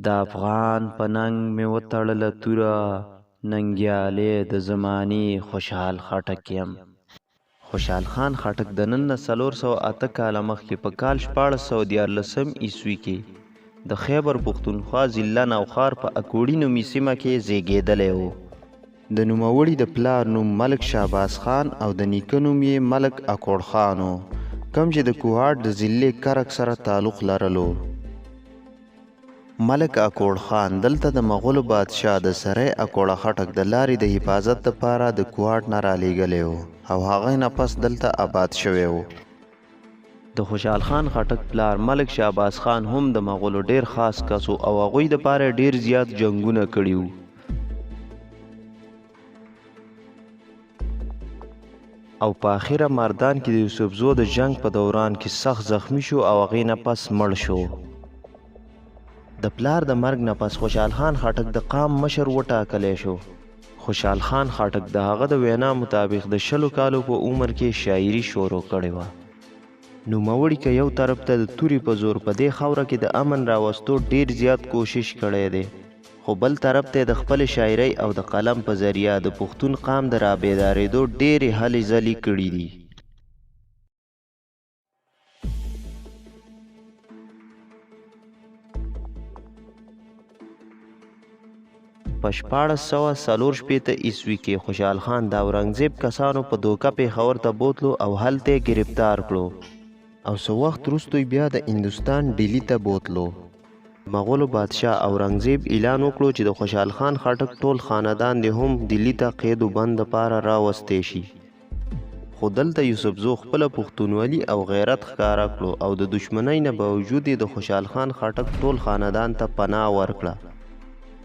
د افغان په ننګ مې وتړله توره، ننګیالې د زمانې خوشحال خټک یم. خوشحال خان خټک د نن نه 408 کاله مخکې په کال 1414 عیسوي کې د خیبر پښتونخوا ضلع نوښار په اکوړي نومي سیمه کې زیږېدلی و. د نوموړي د پلار نوم ملک شهباز خان او د نیکه نوم یې ملک اکوړ خان و، کوم چې د کوهاټ د ضلع کرک سره تعلق لرلو. ملک اکوړ خان دلته د مغولو بادشاه د سرای اکوړه خټک د لارې د حفاظت لپاره د کوهاټ نه رالیږلی و او هغه نه پس دلته آباد شوی و. د خوشحال خان خټک پلار ملک شهباز خان هم د مغولو ډیر خاص کس و او هغوی دپاره ډیر زیات جنګونه کړي وو. او په آخره مردان کې د یوسفزو د جنگ په دوران کې سخت زخمی شو او هغې نه پس مړ شو. د پلار د مرګ نه پس خوشحال خان خټک د قام مشر وټاکلی شو. خوشحال خان خټک د هغه د وینا مطابق د 20 کالو په عمر کې شاعري شروع کړې وه. نوموړي که یو طرف ته د تورې په زور په دې خاوره کې د امن راوستو ډیر زیات کوشش کړی دی، خو بل طرف ته د خپل شاعرۍ او د قلم په ذریعه د پښتون قام د رابیدارېدو ډیرې هلې ځلې کړي دي. په 1440 عیسوي کې خوشحال خان د اورنګزیب کسانو په دوکه پېښور ته بوتلو او هلته یې ګرفتار کړو او څه وخت وروسته بیا د هندوستان ډیلي ته بوتلو. مغولو بادشاه اورنګزیب اعلان وکړو چې د خوشحال خان خټک ټول خاندان دې هم ډیلي ته قید و بند لپاره راوستی شي. خو دلته یوسفزو خپله پښتونولي او غیرت ښکاره کړو او د دشمنۍ نه باوجود یې د خوشحال خان خټک ټول خاندان ته پناه ورکړه.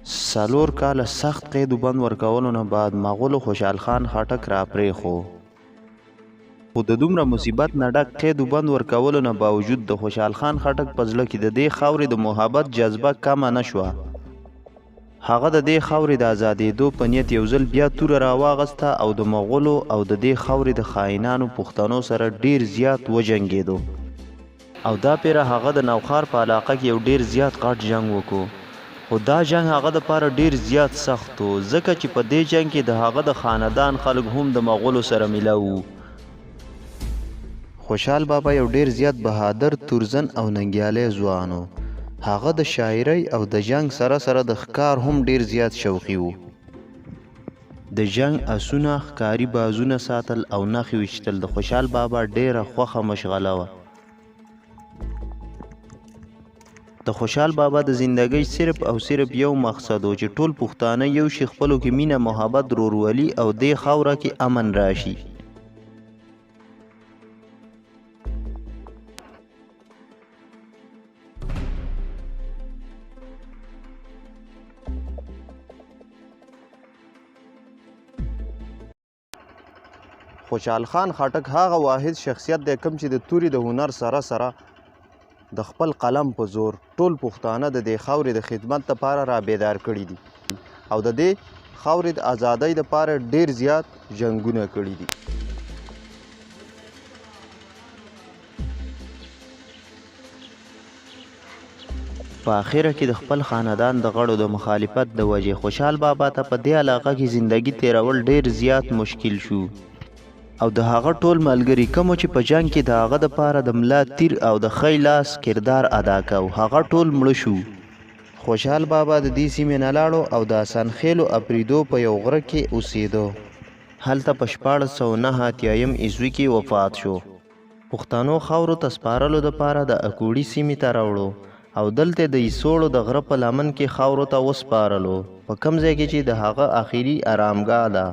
4 کاله سخت قید و بند ورکولو نه بعد مغولو خوشحال خان خټک راپرېښو. خو د دومره مصیبت نه ډک قید و بند ورکولو نه باوجود د خوشحال خان خټک په زړه کې د دې خاورې د محبت جذبه کمه نه شوه. هغه د دې خاورې د ازادېدو په نیت یو ځل بیا توره راواغسته او د مغولو او د دې خاورې د خاینانو پښتنو سره ډیر زیات وجنګېدو او دا پیره هغه د نوښار په علاقه کې یو ډیر زیات غټ جنگ وکړو. خو دا جنگ هغه دپاره ډیر زیات سخت و ځکه چې په دې جنگ کې د هغه د خاندان خلک هم د مغولو سره ملو وو. خوشحال بابا یو ډیر زیات بهادر، تورزن او ننګیالی ځوان و. هغه د شاعرۍ او د جنگ سره سره د ښکار هم ډیر زیات شوقي و. د جنگ اسونه، ښکاري بازونه ساتل او نښې ویشتل د خوشحال بابا ډیره خوښه مشغله وه. د خوشحال بابا د زندګۍ صرف او صرف یو مقصد و چې ټول پښتانه یو شي، خپلو کې مینه، محبت، ورورولي او دې خاوره کې امن راشي. خوشحال خان خټک هغه واحد شخصیت دی کوم چې د تورې د هنر سره سره د خپل قلم په زور ټول پښتانه د دې خاورې د خدمت لپاره رابیدار کړي دي او د دې خاورې د ازادۍ لپاره ډیر زیات جنګونه کړي دي. په آخره کې د خپل خاندان د غړو د مخالفت د وجې خوشحال بابا ته په دې علاقه کې زندگی تیرول ډیر زیات مشکل شو او د هغه ټول ملګري کومو چې په جنگ کې د هغه دپاره د ملا تیر او د ښی لاس کردار ادا کو هغه ټول مړه شو. خوشحال بابا د دې سیمې نه لاړو او د اسانخېلو اپریدو په یو غره کې اوسېدو. هلته په 1489 عیسوي کې وفات شو. پښتنو خاورو ته سپارلو دپاره د اکوړي سیمې ته راوړو او دلته د ایسوړو د غره په لمن کې خاورو ته وسپارلو، په کوم ځای کې چې د هغه آخري آرامګاه ده.